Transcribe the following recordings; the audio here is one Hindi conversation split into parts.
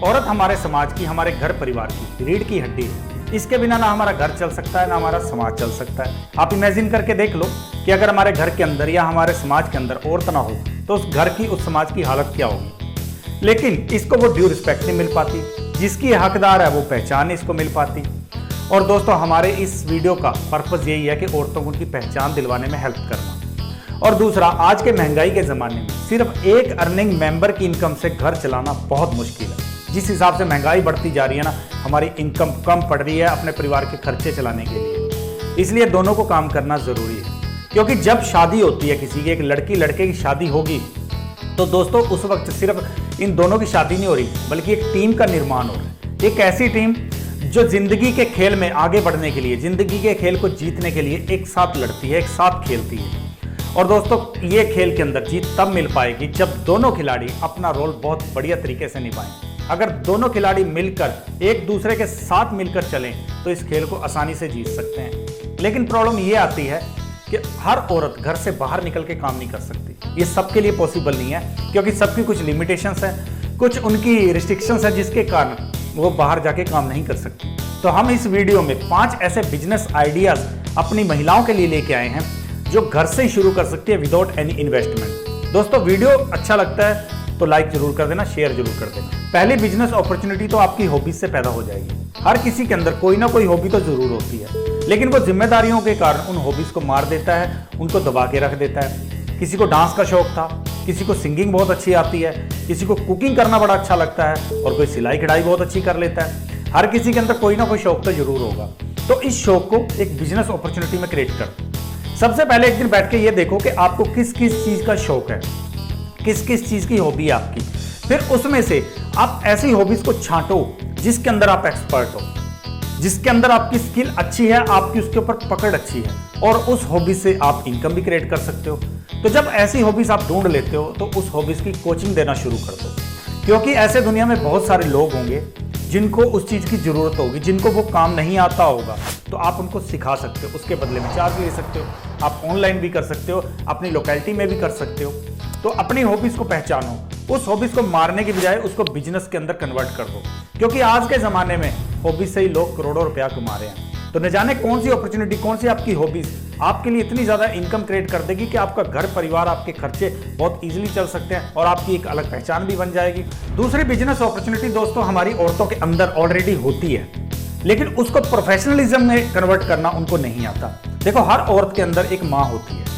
औरत हमारे समाज की, हमारे घर परिवार की रीढ़ की हड्डी है। इसके बिना ना हमारा घर चल सकता है, ना हमारा समाज चल सकता है। आप इमेजिन करके देख लो कि अगर हमारे घर के अंदर या हमारे समाज के अंदर औरत ना हो तो उस घर की, उस समाज की हालत क्या होगी। लेकिन इसको वो ड्यू रिस्पेक्ट नहीं मिल पाती, जिसकी हकदार है वो पहचान नहीं इसको मिल पाती। और दोस्तों, हमारे इस वीडियो का पर्पस यही है कि औरतों को उनकी पहचान दिलवाने में हेल्प करना। और दूसरा, आज के महंगाई के ज़माने में सिर्फ एक अर्निंग मेंबर की इनकम से घर चलाना बहुत मुश्किल है। जिस हिसाब से महंगाई बढ़ती जा रही है ना, हमारी इनकम कम पड़ रही है अपने परिवार के खर्चे चलाने के लिए। इसलिए दोनों को काम करना ज़रूरी है, क्योंकि जब शादी होती है किसी की, एक लड़की लड़के की शादी होगी, तो दोस्तों उस वक्त सिर्फ इन दोनों की शादी नहीं हो रही, बल्कि एक टीम का निर्माण हो रहा है। एक ऐसी टीम जो जिंदगी के खेल में आगे बढ़ने के लिए, जिंदगी के खेल को जीतने के लिए एक साथ लड़ती है, एक साथ खेलती है। और दोस्तों, ये खेल के अंदर जीत तब मिल पाएगी जब दोनों खिलाड़ी अपना रोल बहुत बढ़िया तरीके से निभाएं। अगर दोनों खिलाड़ी मिलकर, एक दूसरे के साथ मिलकर चलें, तो इस खेल को आसानी से जीत सकते हैं। लेकिन प्रॉब्लम ये आती है कि हर औरत घर से बाहर निकल के काम नहीं कर सकती। ये सबके लिए पॉसिबल नहीं है, क्योंकि सबकी कुछ लिमिटेशंस हैं, कुछ उनकी रिस्ट्रिक्शंस हैं, जिसके कारण वो बाहर जाके काम नहीं कर सकती। तो हम इस वीडियो में 5 ऐसे बिजनेस आइडियाज अपनी महिलाओं के लिए लेके आए हैं जो घर से ही शुरू कर सकती है विदाउट एनी इन्वेस्टमेंट। दोस्तों, वीडियो अच्छा लगता है तो लाइक जरूर कर देना, शेयर जरूर कर देना। पहली बिजनेस अपॉर्चुनिटी तो आपकी हॉबीज से पैदा हो जाएगी। हर किसी के अंदर कोई ना कोई हॉबी तो जरूर होती है, लेकिन वो जिम्मेदारियों के कारण उन हॉबीज को मार देता है, उनको दबा के रख देता है। किसी को डांस का शौक था, किसी को सिंगिंग बहुत अच्छी आती है, किसी को कुकिंग करना बड़ा अच्छा लगता है, और कोई सिलाई कढ़ाई बहुत अच्छी कर लेता है। हर किसी के अंदर कोई ना कोई शौक तो जरूर होगा। तो इस शौक को एक बिजनेस अपॉर्चुनिटी में क्रिएट कर। सबसे पहले एक दिन बैठ के ये देखो कि आपको किस किस चीज का शौक है, किस किस चीज की हॉबी है आपकी। फिर उसमें से आप ऐसी हॉबीज को छांटो जिसके अंदर आप एक्सपर्ट हो, जिसके अंदर आपकी स्किल अच्छी है, आपकी उसके ऊपर पकड़ अच्छी है, और उस हॉबी से आप इनकम भी क्रिएट कर सकते हो। तो जब ऐसी हॉबीज आप ढूंढ लेते हो तो उस हॉबीज की कोचिंग देना शुरू कर दो, क्योंकि ऐसे दुनिया में बहुत सारे लोग होंगे जिनको उस चीज की जरूरत होगी, जिनको वो काम नहीं आता होगा, तो आप उनको सिखा सकते हो, उसके बदले में चार्ज ले सकते हो। आप ऑनलाइन भी कर सकते हो, अपनी लोकेलिटी में भी कर सकते हो। तो अपनी हॉबीज को पहचानो, उस हॉबीज को मारने की बजाय उसको बिजनेस के अंदर कन्वर्ट कर दो, क्योंकि आज के जमाने में हॉबीज से ही लोग करोड़ों रुपया कमा रहे हैं। तो न जाने कौन सी अपॉर्चुनिटी, कौन सी आपकी हॉबीज आपके लिए इतनी ज्यादा इनकम क्रिएट कर देगी कि आपका घर परिवार, आपके खर्चे बहुत इजीली चल सकते हैं, और आपकी एक अलग पहचान भी बन जाएगी। दूसरी बिजनेस अपॉर्चुनिटी दोस्तों हमारी औरतों के अंदर ऑलरेडी होती है, लेकिन उसको प्रोफेशनलिज्म में कन्वर्ट करना उनको नहीं आता। देखो, हर औरत के अंदर एक माँ होती है।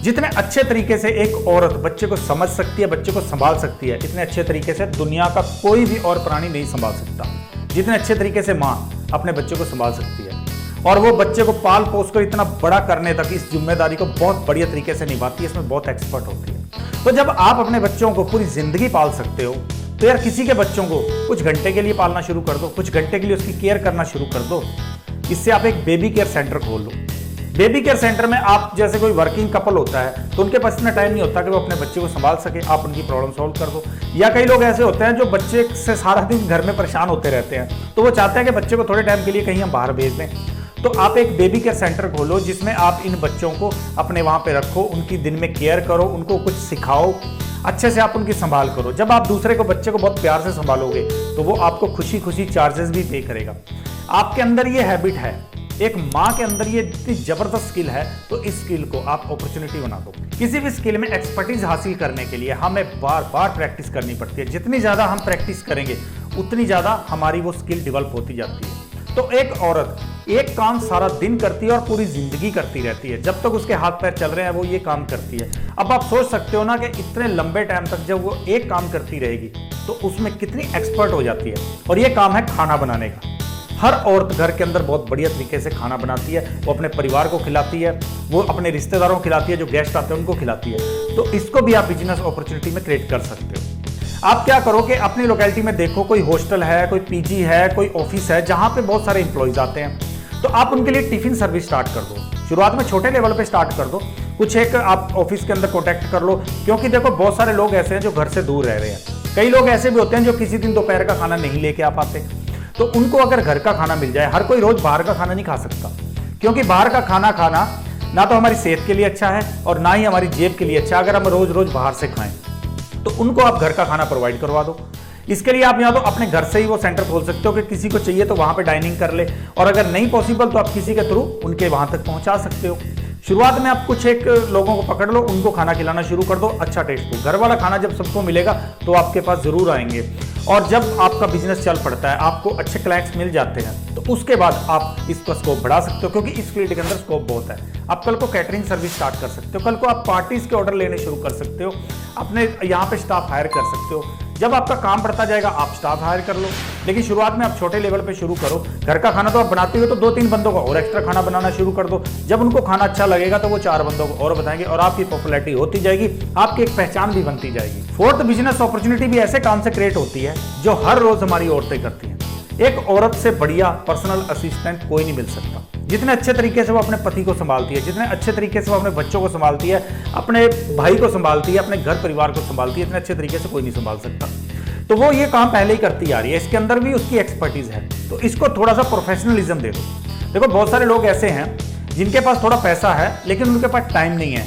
जितने अच्छे तरीके से एक औरत बच्चे को समझ सकती है, बच्चे को संभाल सकती है, इतने अच्छे तरीके से दुनिया का कोई भी और प्राणी नहीं संभाल सकता, जितने अच्छे तरीके से माँ अपने बच्चे को संभाल सकती है। और वो बच्चे को पाल पोस कर इतना बड़ा करने तक इस जिम्मेदारी को बहुत बढ़िया तरीके से निभाती है, इसमें बहुत एक्सपर्ट होती है। तो जब आप अपने बच्चों को पूरी जिंदगी पाल सकते हो, तो यार किसी के बच्चों को कुछ घंटे के लिए पालना शुरू कर दो, कुछ घंटे के लिए उसकी केयर करना शुरू कर दो। इससे आप एक बेबी केयर सेंटर खोल लो। बेबी केयर सेंटर में आप, जैसे कोई वर्किंग कपल होता है तो उनके पास इतना टाइम नहीं होता कि वो अपने बच्चे को संभाल सके, आप उनकी प्रॉब्लम सॉल्व कर दो। या कई लोग ऐसे होते हैं जो बच्चे से सारा दिन घर में परेशान होते रहते हैं, तो वो चाहते हैं कि बच्चे को थोड़े टाइम के लिए कहीं हम बाहर भेज दें। तो आप एक बेबी केयर सेंटर खोलो, जिसमें आप इन बच्चों को अपने वहाँ पे रखो, उनकी दिन में केयर करो, उनको कुछ सिखाओ, अच्छे से आप उनकी संभाल करो। जब आप दूसरे को, बच्चे को बहुत प्यार से संभालोगे तो वो आपको खुशी खुशी चार्जेस भी पे करेगा। आपके अंदर ये हैबिट है, एक माँ के अंदर ये इतनी जबरदस्त स्किल है, तो इस स्किल को आप अपॉर्चुनिटी बना दो। किसी भी स्किल में एक्सपर्टीज हासिल करने के लिए हमें बार बार प्रैक्टिस करनी पड़ती है। जितनी ज्यादा हम प्रैक्टिस करेंगे उतनी ज्यादा हमारी वो स्किल डेवलप होती जाती है। तो एक औरत एक काम सारा दिन करती है और पूरी जिंदगी करती रहती है, जब तक उसके हाथ पैर चल रहे हैं वो ये काम करती है। अब आप सोच सकते हो ना कि इतने लंबे टाइम तक जब वो एक काम करती रहेगी तो उसमें कितनी एक्सपर्ट हो जाती है। और ये काम है खाना बनाने का। हर औरत घर के अंदर बहुत बढ़िया तरीके से खाना बनाती है, वो अपने परिवार को खिलाती है, वो अपने रिश्तेदारों को खिलाती है, जो गेस्ट आते हैं उनको खिलाती है। तो इसको भी आप बिजनेस अपॉर्चुनिटी में क्रिएट कर सकते हो। आप क्या करो कि अपनी लोकेलिटी में देखो, कोई हॉस्टल है, कोई पीजी है, कोई ऑफिस है जहां पे बहुत सारे एम्प्लॉइज आते हैं, तो आप उनके लिए टिफिन सर्विस स्टार्ट कर दो। शुरुआत में छोटे लेवल पे स्टार्ट कर दो, कुछ एक आप ऑफिस के अंदर कॉन्टैक्ट कर लो, क्योंकि देखो बहुत सारे लोग ऐसे हैं जो घर से दूर रह रहे हैं। कई लोग ऐसे भी होते हैं जो किसी दिन दोपहर का खाना नहीं लेके आ पाते, तो उनको अगर घर का खाना मिल जाए, हर कोई रोज बाहर का खाना नहीं खा सकता, क्योंकि बाहर का खाना खाना ना तो हमारी सेहत के लिए अच्छा है और ना ही हमारी जेब के लिए अच्छा है। अगर हम रोज रोज बाहर से खाएं तो उनको आप घर का खाना प्रोवाइड करवा दो। इसके लिए आप या तो अपने घर से ही वो सेंटर खोल सकते हो कि किसी को चाहिए तो वहां पे डाइनिंग कर ले, और अगर नहीं पॉसिबल तो आप किसी के थ्रू उनके वहां तक पहुंचा सकते हो। शुरुआत में आप कुछ एक लोगों को पकड़ लो, उनको खाना खिलाना शुरू कर दो, अच्छा टेस्टफुल घर वाला खाना जब सबको मिलेगा तो आपके पास जरूर आएंगे। और जब आपका बिजनेस चल पड़ता है, आपको अच्छे क्लाइंट्स मिल जाते हैं, तो उसके बाद आप इसका स्कोप बढ़ा सकते हो, क्योंकि इस फील्ड के अंदर स्कोप बहुत है। आप कल को कैटरिंग सर्विस स्टार्ट कर सकते हो, कल को आप पार्टीज के ऑर्डर लेने शुरू कर सकते हो, अपने यहाँ पे स्टाफ हायर कर सकते हो। जब आपका काम बढ़ता जाएगा आप स्टाफ हायर कर लो, लेकिन शुरुआत में आप छोटे लेवल पे शुरू करो। घर का खाना तो आप बनाते हो तो 2-3 बंदों को और एक्स्ट्रा खाना बनाना शुरू कर दो। जब उनको खाना अच्छा लगेगा तो वो 4 बंदों को और बताएंगे, और आपकी पॉपुलैरिटी होती जाएगी, आपकी एक पहचान भी बनती जाएगी। फोर्थ, बिजनेस अपॉर्चुनिटी भी ऐसे काम से क्रिएट होती है जो हर रोज हमारी औरतें करती हैं। एक औरत से बढ़िया पर्सनल असिस्टेंट कोई नहीं मिल सकता। जितने अच्छे तरीके से वो अपने पति को संभालती है, जितने अच्छे तरीके से वो अपने बच्चों को संभालती है, अपने भाई को संभालती है, अपने घर परिवार को संभालती है, इतने अच्छे तरीके से कोई नहीं संभाल सकता। तो वो ये काम पहले ही करती आ रही है, इसके अंदर भी उसकी एक्सपर्टीज है, तो इसको थोड़ा सा प्रोफेशनलिज्म दे दो। देखो बहुत सारे लोग ऐसे हैं जिनके पास थोड़ा पैसा है लेकिन उनके पास टाइम नहीं है,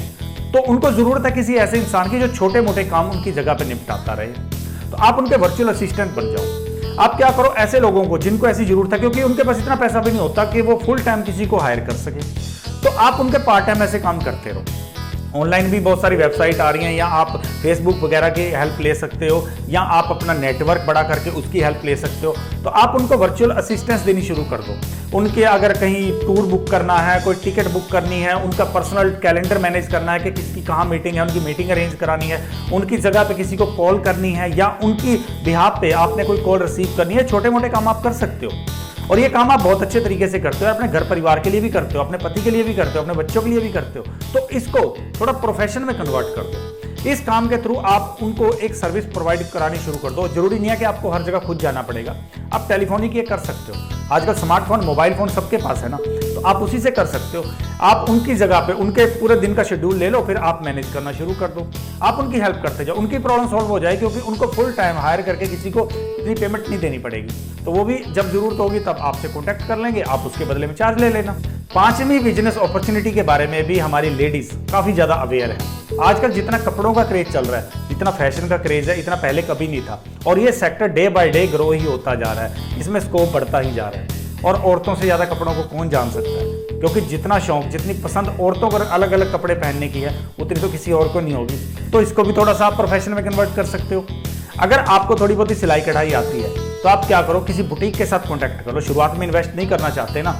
तो उनको जरूरत है किसी ऐसे इंसान की जो छोटे मोटे काम उनकी जगह पे निपटाता रहे। तो आप उनके वर्चुअल असिस्टेंट बन जाओ। आप क्या करो, ऐसे लोगों को जिनको ऐसी जरूरत है, क्योंकि उनके पास इतना पैसा भी नहीं होता कि वो फुल टाइम किसी को हायर कर सके, तो आप उनके पार्ट टाइम ऐसे काम करते रहो। ऑनलाइन भी बहुत सारी वेबसाइट आ रही हैं, या आप फेसबुक वगैरह की हेल्प ले सकते हो, या आप अपना नेटवर्क बड़ा करके उसकी हेल्प ले सकते हो। तो आप उनको वर्चुअल असिस्टेंस देनी शुरू कर दो। उनके अगर कहीं टूर बुक करना है, कोई टिकट बुक करनी है, उनका पर्सनल कैलेंडर मैनेज करना है कि किसकी कहाँ मीटिंग है, उनकी मीटिंग अरेंज करानी है, उनकी जगह पे किसी को कॉल करनी है, या उनकी बिहाफ पे आपने कोई कॉल रिसीव करनी है, छोटे मोटे काम आप कर सकते हो। और ये काम आप बहुत अच्छे तरीके से करते हो, अपने घर परिवार के लिए भी करते हो, अपने पति के लिए भी करते हो, अपने बच्चों के लिए भी करते हो। तो इसको थोड़ा प्रोफेशन में कन्वर्ट कर दो। इस काम के थ्रू आप उनको एक सर्विस प्रोवाइड करानी शुरू कर दो। जरूरी नहीं है कि आपको हर जगह खुद जाना पड़ेगा, आप टेलीफोनिक ये कर सकते हो। आजकल स्मार्टफोन, मोबाइल फोन सबके पास है ना, तो आप उसी से कर सकते हो। आप उनकी जगह पे उनके पूरे दिन का शेड्यूल ले लो, फिर आप मैनेज करना शुरू कर दो। आप उनकी हेल्प करते जाओ, उनकी प्रॉब्लम सॉल्व हो जाए, क्योंकि उनको फुल टाइम हायर करके किसी को इतनी पेमेंट नहीं देनी पड़ेगी। तो वो भी जब जरूरत होगी तब आपसे कॉन्टैक्ट कर लेंगे, आप उसके बदले में चार्ज ले लेना। 5वीं बिजनेस अपॉर्चुनिटी के बारे में भी हमारी लेडीज काफी ज्यादा अवेयर है। आजकल जितना कपड़ों का क्रेज चल रहा है, जितना फैशन का क्रेज है, इतना पहले कभी नहीं था, और ये sector day by day grow ही होता जा रहा है, इसमें स्कोप बढ़ता ही जा रहा है। और औरतों से ज्यादा कपड़ों को कौन जान सकता है, क्योंकि जितना शौक, जितनी पसंद औरतों को अलग अलग कपड़े पहनने की है, उतनी तो किसी और को नहीं होगी। तो इसको भी थोड़ा सा आप प्रोफेशन में कन्वर्ट कर सकते हो। अगर आपको थोड़ी बहुत सिलाई कढ़ाई आती है तो आप क्या करो, किसी बुटीक के साथ कॉन्टैक्ट करो। शुरुआत में इन्वेस्ट नहीं करना चाहते ना,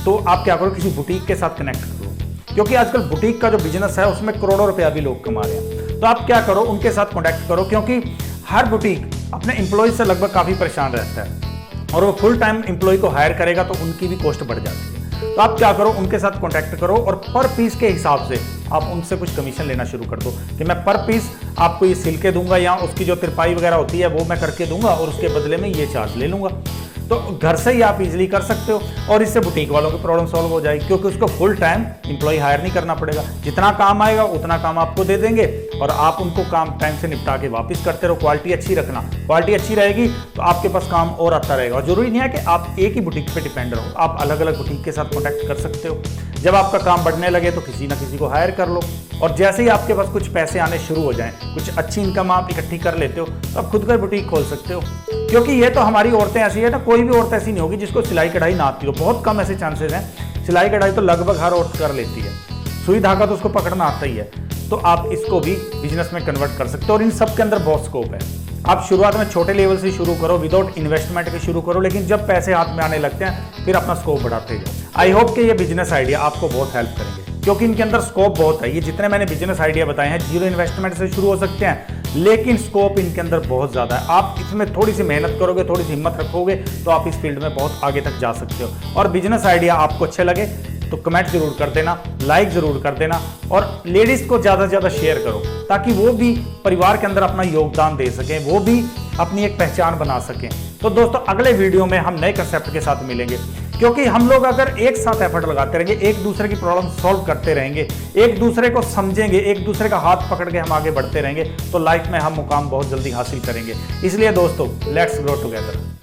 तो आप क्या करो, किसी बुटीक के साथ कनेक्ट करो, क्योंकि आजकल बुटीक का जो बिजनेस है उसमें करोड़ों रुपया भी लोग कमा रहे हैं। तो आप क्या करो, उनके साथ कॉन्टैक्ट करो, क्योंकि हर बुटीक अपने एम्प्लॉय से लगभग काफी परेशान रहता है, और वो फुल टाइम एम्प्लॉय को हायर करेगा तो उनकी भी कॉस्ट बढ़ जाती है। तो आप क्या करो, उनके साथ कॉन्टैक्ट करो, और पर पीस के हिसाब से आप उनसे कुछ कमीशन लेना शुरू कर दो कि मैं पर पीस आपको ये सिल के दूंगा, या उसकी जो तिरपाई वगैरह होती है वो मैं करके दूंगा, और उसके बदले में ये चार्ज ले लूंगा। तो घर से ही आप इजीली कर सकते हो, और इससे बुटीक वालों की प्रॉब्लम सॉल्व हो जाएगी, क्योंकि उसको फुल टाइम एम्प्लॉय हायर नहीं करना पड़ेगा। जितना काम आएगा उतना काम आपको दे देंगे, और आप उनको काम टाइम से निपटा के वापस करते रहो। क्वालिटी अच्छी रखना, क्वालिटी अच्छी रहेगी तो आपके पास काम और आता रहेगा। और जरूरी नहीं है कि आप एक ही बुटीक पे डिपेंड रहो, आप अलग अलग बुटीक के साथ कॉन्टैक्ट कर सकते हो। जब आपका काम बढ़ने लगे तो किसी ना किसी को हायर कर लो, और जैसे ही आपके पास कुछ पैसे आने शुरू हो जाएं, कुछ अच्छी इनकम आप इकट्ठी कर लेते हो, तो आप खुद का बुटीक खोल सकते हो। क्योंकि ये तो हमारी औरतें ऐसी है ना, कोई भी औरत ऐसी नहीं होगी जिसको सिलाई कढ़ाई ना आती हो, बहुत कम ऐसे चांसेस हैं। सिलाई कढ़ाई तो लगभग हर औरत कर लेती है, सुई धागा तो उसको पकड़ना आता ही है। तो आप इसको भी बिजनेस में कन्वर्ट कर सकते हो, और इन सब के अंदर बहुत स्कोप है। आप शुरुआत में छोटे लेवल से शुरू करो, विदाउट इन्वेस्टमेंट के शुरू करो, लेकिन जब पैसे हाथ में आने लगते हैं फिर अपना स्कोप बढ़ाते जाओ। आई होप कि ये बिजनेस आइडिया आपको बहुत हेल्प करेंगे, क्योंकि इनके अंदर स्कोप बहुत है। ये जितने मैंने बिजनेस आइडिया बताए हैं, जीरो इन्वेस्टमेंट से शुरू हो सकते हैं, लेकिन स्कोप इनके अंदर बहुत ज्यादा है। आप इसमें थोड़ी सी मेहनत करोगे, थोड़ी सी हिम्मत रखोगे, तो आप इस फील्ड में बहुत आगे तक जा सकते हो। और बिजनेस आइडिया आपको अच्छे लगे तो कमेंट जरूर कर देना, लाइक जरूर कर देना, और लेडीज को ज्यादा से ज्यादा शेयर करो, ताकि वो भी परिवार के अंदर अपना योगदान दे सकें, वो भी अपनी एक पहचान बना सकें। तो दोस्तों अगले वीडियो में हम नए कंसेप्ट के साथ मिलेंगे, क्योंकि हम लोग अगर एक साथ एफर्ट लगाते रहेंगे, एक दूसरे की प्रॉब्लम सॉल्व करते रहेंगे, एक दूसरे को समझेंगे, एक दूसरे का हाथ पकड़ के हम आगे बढ़ते रहेंगे, तो लाइफ में हम मुकाम बहुत जल्दी हासिल करेंगे। इसलिए दोस्तों लेट्स ग्रो टुगेदर।